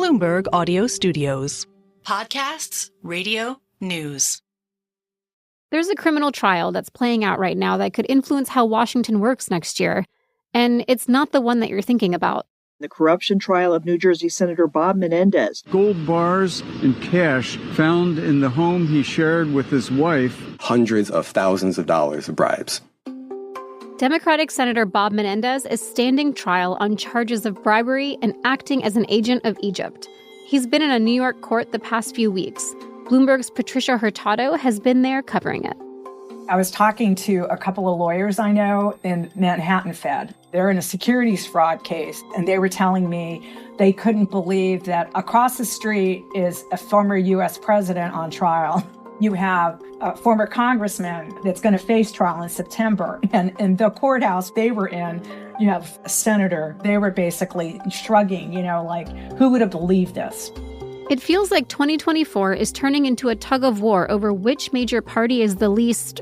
Bloomberg Audio Studios. Podcasts, radio, news. There's a criminal trial that's playing out right now that could influence how Washington works next year. And it's not the one that you're thinking about. The corruption trial of New Jersey Senator Bob Menendez. Gold bars and cash found in the home he shared with his wife. Hundreds of thousands of dollars of bribes. Democratic Senator Bob Menendez is standing trial on charges of bribery and acting as an agent of Egypt. He's been in a New York court the past few weeks. Bloomberg's Patricia Hurtado has been there covering it. I was talking to a couple of lawyers I know in Manhattan Fed. They're in a securities fraud case, and they were telling me they couldn't believe that across the street is a former U.S. president on trial. You have a former congressman that's going to face trial in September. And in the courthouse they were in, you have a senator. They were basically shrugging, like, who would have believed this? It feels like 2024 is turning into a tug of war over which major party is the least,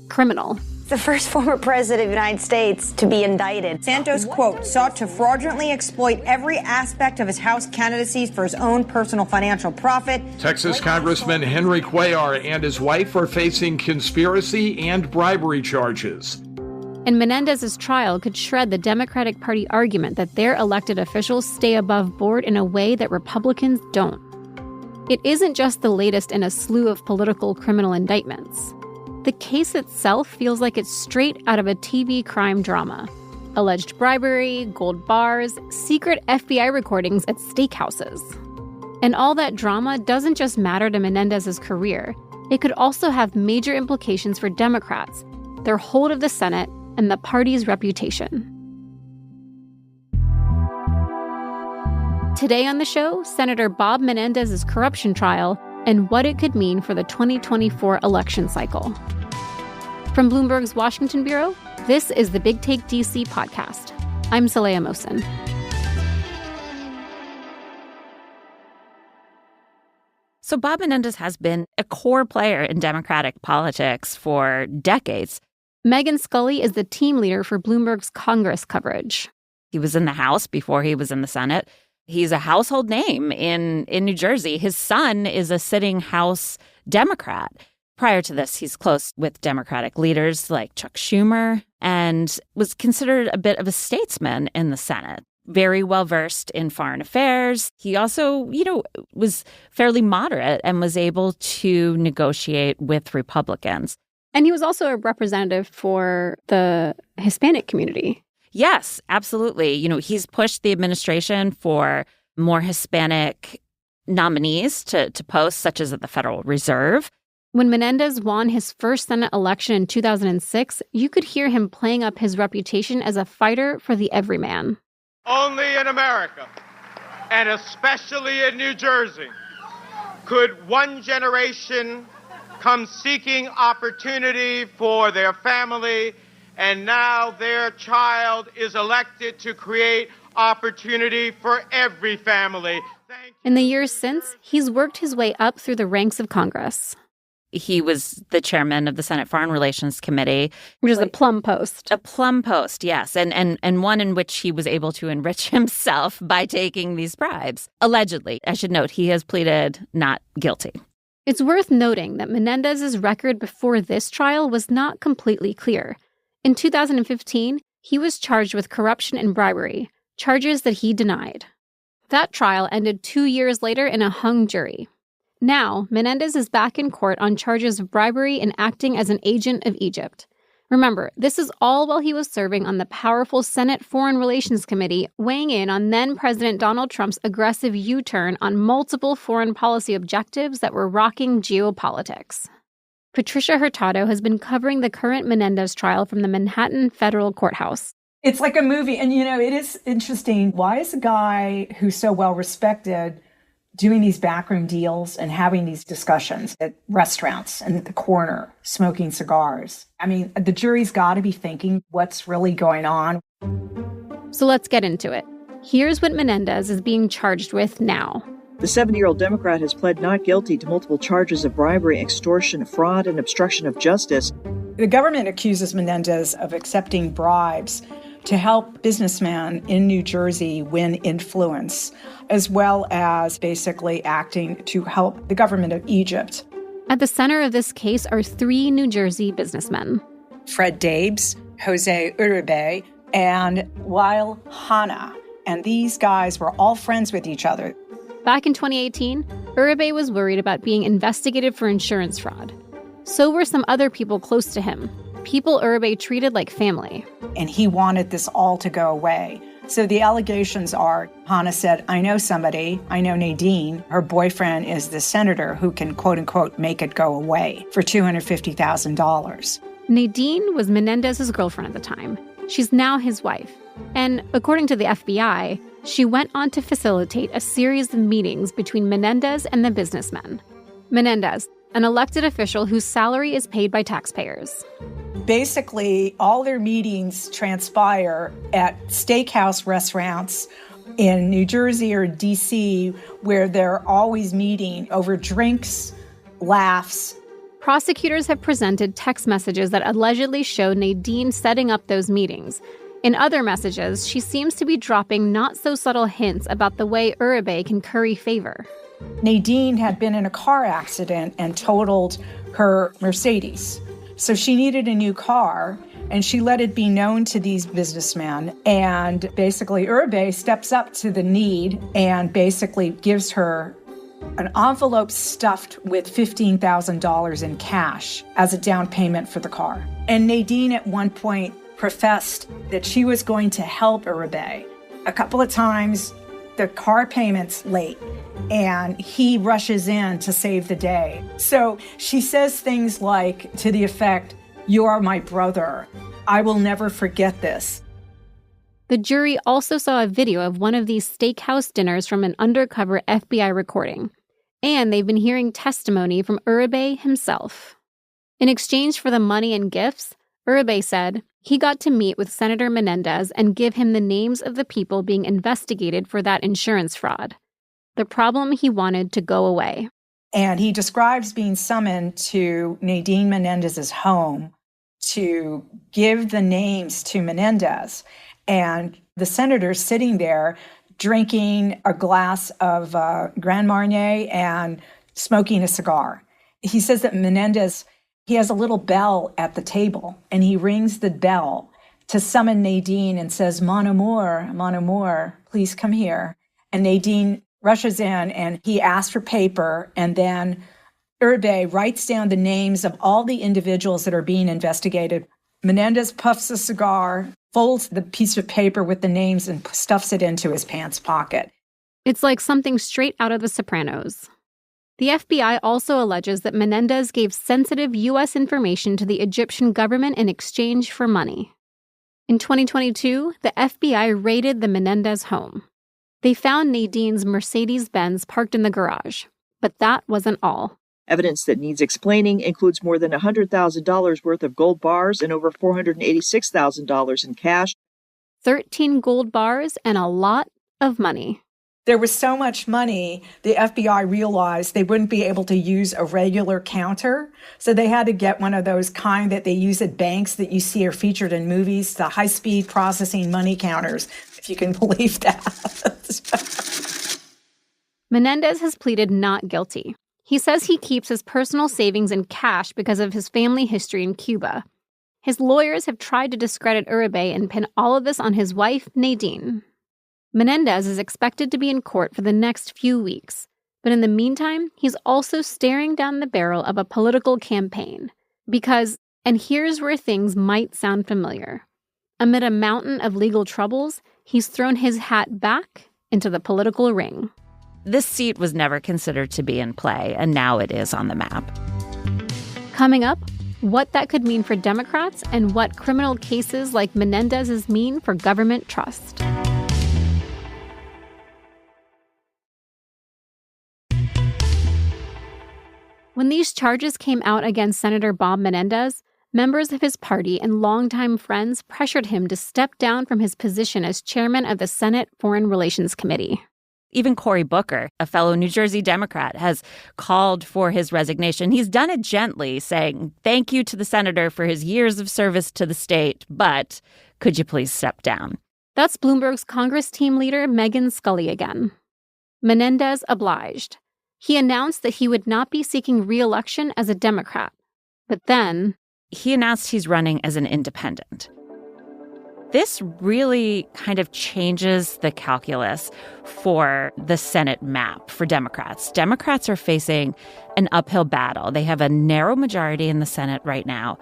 criminal. The first former president of the United States to be indicted. Santos, quote, sought to fraudulently exploit every aspect of his House candidacies for his own personal financial profit. Texas Congressman Henry Cuellar and his wife are facing conspiracy and bribery charges. And Menendez's trial could shred the Democratic Party argument that their elected officials stay above board in a way that Republicans don't. It isn't just the latest in a slew of political criminal indictments. The case itself feels like it's straight out of a TV crime drama. Alleged bribery, gold bars, secret FBI recordings at steakhouses. And all that drama doesn't just matter to Menendez's career. It could also have major implications for Democrats, their hold of the Senate, and the party's reputation. Today on the show, Senator Bob Menendez's corruption trial and what it could mean for the 2024 election cycle. From Bloomberg's Washington Bureau, this is the Big Take DC podcast. I'm Saleha Mohsin. So Bob Menendez has been a core player in Democratic politics for decades. Megan Scully is the team leader for Bloomberg's Congress coverage. He was in the House before he was in the Senate. He's a household name in New Jersey. His son is a sitting House Democrat. Prior to this, he's close with Democratic leaders like Chuck Schumer and was considered a bit of a statesman in the Senate. Very well-versed in foreign affairs. He also, was fairly moderate and was able to negotiate with Republicans. And he was also a representative for the Hispanic community. Yes, absolutely. He's pushed the administration for more Hispanic nominees to posts, such as at the Federal Reserve. When Menendez won his first Senate election in 2006, you could hear him playing up his reputation as a fighter for the everyman. Only in America, and especially in New Jersey, could one generation come seeking opportunity for their family, and now their child is elected to create opportunity for every family. In the years since, he's worked his way up through the ranks of Congress. He was the chairman of the Senate Foreign Relations Committee. Which is a plum post. A plum post, yes. And one in which he was able to enrich himself by taking these bribes. Allegedly. I should note, he has pleaded not guilty. It's worth noting that Menendez's record before this trial was not completely clear. In 2015, he was charged with corruption and bribery, charges that he denied. That trial ended 2 years later in a hung jury. Now, Menendez is back in court on charges of bribery and acting as an agent of Egypt. Remember, this is all while he was serving on the powerful Senate Foreign Relations Committee, weighing in on then-President Donald Trump's aggressive U-turn on multiple foreign policy objectives that were rocking geopolitics. Patricia Hurtado has been covering the current Menendez trial from the Manhattan Federal Courthouse. It's like a movie. And, it is interesting. Why is a guy who's so well-respected doing these backroom deals and having these discussions at restaurants and at the corner, smoking cigars? I mean, the jury's got to be thinking what's really going on. So let's get into it. Here's what Menendez is being charged with now. The 70-year-old Democrat has pled not guilty to multiple charges of bribery, extortion, fraud, and obstruction of justice. The government accuses Menendez of accepting bribes to help businessmen in New Jersey win influence, as well as basically acting to help the government of Egypt. At the center of this case are 3 New Jersey businessmen: Fred Dabes, Jose Uribe, and Wael Hanna. And these guys were all friends with each other. Back in 2018, Uribe was worried about being investigated for insurance fraud. So were some other people close to him, people Uribe treated like family. And he wanted this all to go away. So the allegations are, Hanna said, I know somebody, I know Nadine. Her boyfriend is the senator who can, quote unquote, make it go away for $250,000. Nadine was Menendez's girlfriend at the time. She's now his wife. And according to the FBI, she went on to facilitate a series of meetings between Menendez and the businessmen. Menendez, an elected official whose salary is paid by taxpayers. Basically, all their meetings transpire at steakhouse restaurants in New Jersey or D.C., where they're always meeting over drinks, laughs. Prosecutors have presented text messages that allegedly show Nadine setting up those meetings. In other messages, she seems to be dropping not-so-subtle hints about the way Uribe can curry favor. Nadine had been in a car accident and totaled her Mercedes. So she needed a new car, and she let it be known to these businessmen. And basically, Uribe steps up to the need and basically gives her an envelope stuffed with $15,000 in cash as a down payment for the car. And Nadine at one point professed that she was going to help Uribe. A couple of times, the car payment's late, and he rushes in to save the day. So she says things like, to the effect, "You are my brother. I will never forget this." The jury also saw a video of one of these steakhouse dinners from an undercover FBI recording. And they've been hearing testimony from Uribe himself. In exchange for the money and gifts, Uribe said he got to meet with Senator Menendez and give him the names of the people being investigated for that insurance fraud. The problem he wanted to go away. And he describes being summoned to Nadine Menendez's home to give the names to Menendez. And the senator's sitting there drinking a glass of Grand Marnier and smoking a cigar. He says that Menendez, he has a little bell at the table, and he rings the bell to summon Nadine and says, mon amour, please come here. And Nadine rushes in, and he asks for paper, and then Uribe writes down the names of all the individuals that are being investigated. Menendez puffs a cigar, folds the piece of paper with the names, and stuffs it into his pants pocket. It's like something straight out of The Sopranos. The FBI also alleges that Menendez gave sensitive U.S. information to the Egyptian government in exchange for money. In 2022, the FBI raided the Menendez home. They found Nadine's Mercedes-Benz parked in the garage. But that wasn't all. Evidence that needs explaining includes more than $100,000 worth of gold bars and over $486,000 in cash. 13 gold bars and a lot of money. There was so much money, the FBI realized they wouldn't be able to use a regular counter. So they had to get one of those kind that they use at banks that you see are featured in movies, the high-speed processing money counters, if you can believe that. Menendez has pleaded not guilty. He says he keeps his personal savings in cash because of his family history in Cuba. His lawyers have tried to discredit Uribe and pin all of this on his wife, Nadine. Menendez is expected to be in court for the next few weeks, but in the meantime, he's also staring down the barrel of a political campaign. Because, and here's where things might sound familiar, amid a mountain of legal troubles, he's thrown his hat back into the political ring. This seat was never considered to be in play, and now it is on the map. Coming up, what that could mean for Democrats and what criminal cases like Menendez's mean for government trust. When these charges came out against Senator Bob Menendez, members of his party and longtime friends pressured him to step down from his position as chairman of the Senate Foreign Relations Committee. Even Cory Booker, a fellow New Jersey Democrat, has called for his resignation. He's done it gently, saying thank you to the senator for his years of service to the state, but Could you please step down? That's Bloomberg's Congress team leader Megan Scully again. Menendez obliged. He announced that he would not be seeking re-election as a Democrat. But then he announced he's running as an independent. This really kind of changes the calculus for the Senate map for Democrats. Democrats are facing an uphill battle. They have a narrow majority in the Senate right now.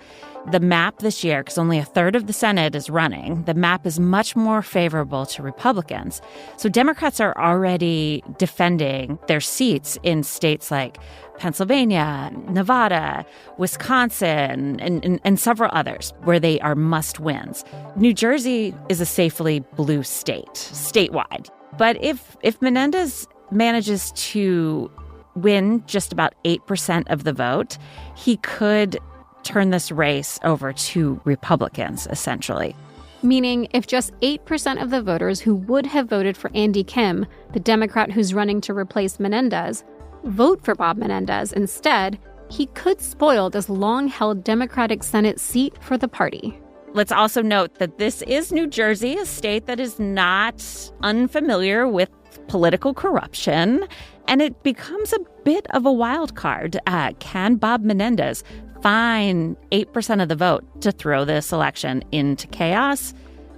The map this year, because only a third of the Senate is running, the map is much more favorable to Republicans. So Democrats are already defending their seats in states like Pennsylvania, Nevada, Wisconsin, and several others where they are must-wins. New Jersey is a safely blue state, statewide. But if Menendez manages to win just about 8% of the vote, he could turn this race over to Republicans, essentially. Meaning if just 8% of the voters who would have voted for Andy Kim, the Democrat who's running to replace Menendez, vote for Bob Menendez instead, he could spoil this long-held Democratic Senate seat for the party. Let's also note that this is New Jersey, a state that is not unfamiliar with political corruption, and it becomes a bit of a wild card. Can Bob Menendez find 8% of the vote to throw this election into chaos?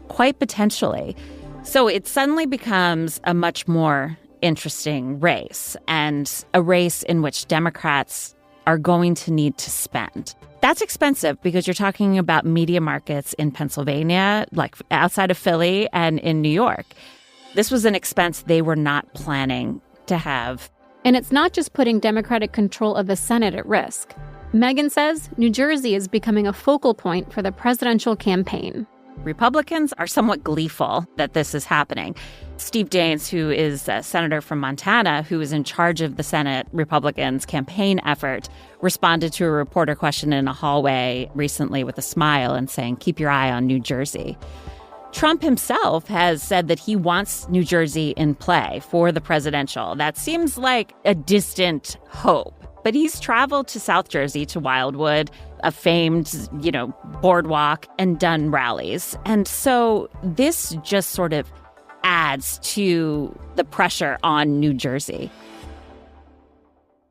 Quite potentially. So it suddenly becomes a much more interesting race, and a race in which Democrats are going to need to spend. That's expensive because you're talking about media markets in Pennsylvania, like outside of Philly, and in New York. This was an expense they were not planning to have. And it's not just putting Democratic control of the Senate at risk. Megan says New Jersey is becoming a focal point for the presidential campaign. Republicans are somewhat gleeful that this is happening. Steve Daines, who is a senator from Montana, who is in charge of the Senate Republicans' campaign effort, responded to a reporter question in a hallway recently with a smile and saying, "Keep your eye on New Jersey." Trump himself has said that he wants New Jersey in play for the presidential. That seems like a distant hope. But he's traveled to South Jersey, to Wildwood, a famed, boardwalk, and done rallies. And so this just sort of adds to the pressure on New Jersey.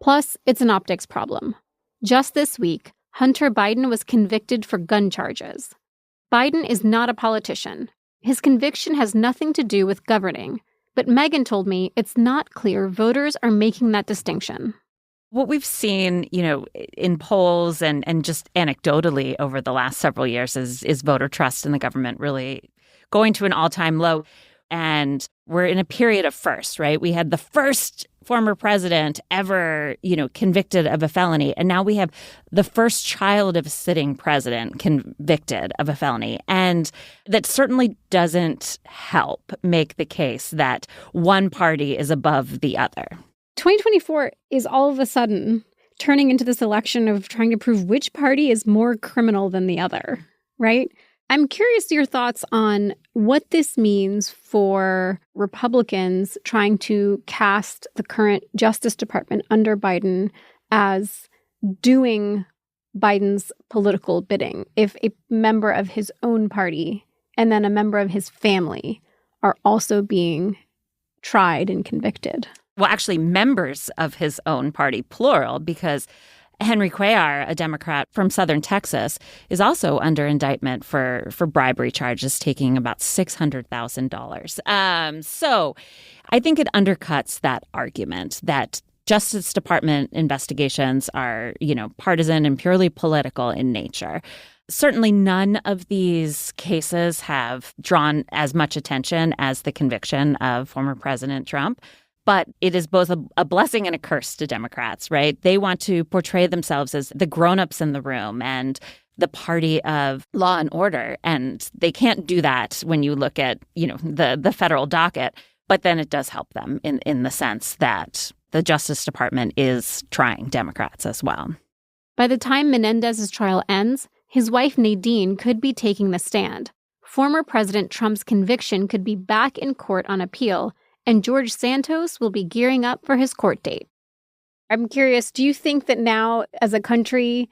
Plus, it's an optics problem. Just this week, Hunter Biden was convicted for gun charges. Biden is not a politician. His conviction has nothing to do with governing. But Megan told me it's not clear voters are making that distinction. What we've seen, in polls and just anecdotally over the last several years is voter trust in the government really going to an all-time low. And we're in a period of first, right? We had the first former president ever, convicted of a felony. And now we have the first child of a sitting president convicted of a felony. And that certainly doesn't help make the case that one party is above the other. 2024 is all of a sudden turning into this election of trying to prove which party is more criminal than the other, right? I'm curious your thoughts on what this means for Republicans trying to cast the current Justice Department under Biden as doing Biden's political bidding. If a member of his own party and then a member of his family are also being tried and convicted. Well, actually, members of his own party, plural, because Henry Cuellar, a Democrat from southern Texas, is also under indictment for bribery charges, taking about $600,000. So I think it undercuts that argument that Justice Department investigations are, partisan and purely political in nature. Certainly none of these cases have drawn as much attention as the conviction of former President Trump. But it is both a blessing and a curse to Democrats, right? They want to portray themselves as the grown-ups in the room and the party of law and order. And they can't do that when you look at, the federal docket. But then it does help them in the sense that the Justice Department is trying Democrats as well. By the time Menendez's trial ends, his wife Nadine could be taking the stand. Former President Trump's conviction could be back in court on appeal, and George Santos will be gearing up for his court date. I'm curious, do you think that now, as a country,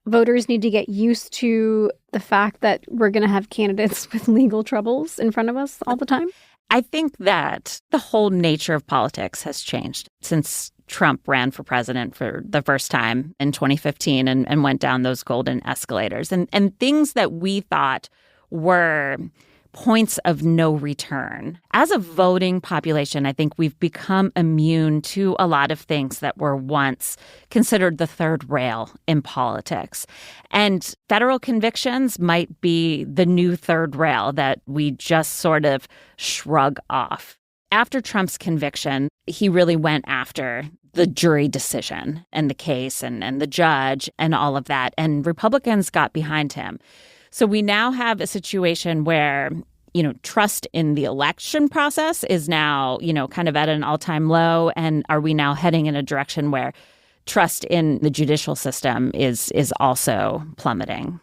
voters need to get used to the fact that we're going to have candidates with legal troubles in front of us all the time? I think that the whole nature of politics has changed since Trump ran for president for the first time in 2015 and went down those golden escalators. And things that we thought were points of no return. As a voting population, I think we've become immune to a lot of things that were once considered the third rail in politics. And federal convictions might be the new third rail that we just sort of shrug off. After Trump's conviction, he really went after the jury decision and the case and the judge and all of that. And Republicans got behind him. So we now have a situation where, trust in the election process is now, kind of at an all-time low. And are we now heading in a direction where trust in the judicial system is also plummeting?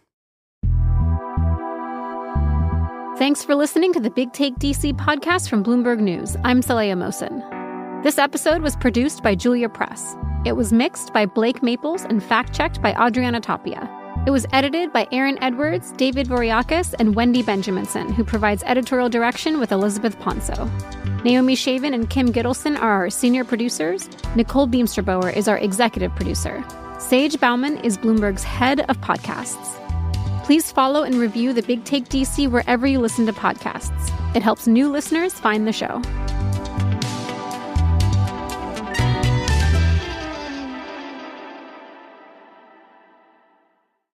Thanks for listening to the Big Take DC podcast from Bloomberg News. I'm Saleha Mohsin. This episode was produced by Julia Press. It was mixed by Blake Maples and fact-checked by Adriana Tapia. It was edited by Aaron Edwards, David Voriakis, and Wendy Benjaminson, who provides editorial direction with Elizabeth Ponso. Naomi Shavin and Kim Gittleson are our senior producers. Nicole Beamsterboer is our executive producer. Sage Bauman is Bloomberg's head of podcasts. Please follow and review the Big Take DC wherever you listen to podcasts. It helps new listeners find the show.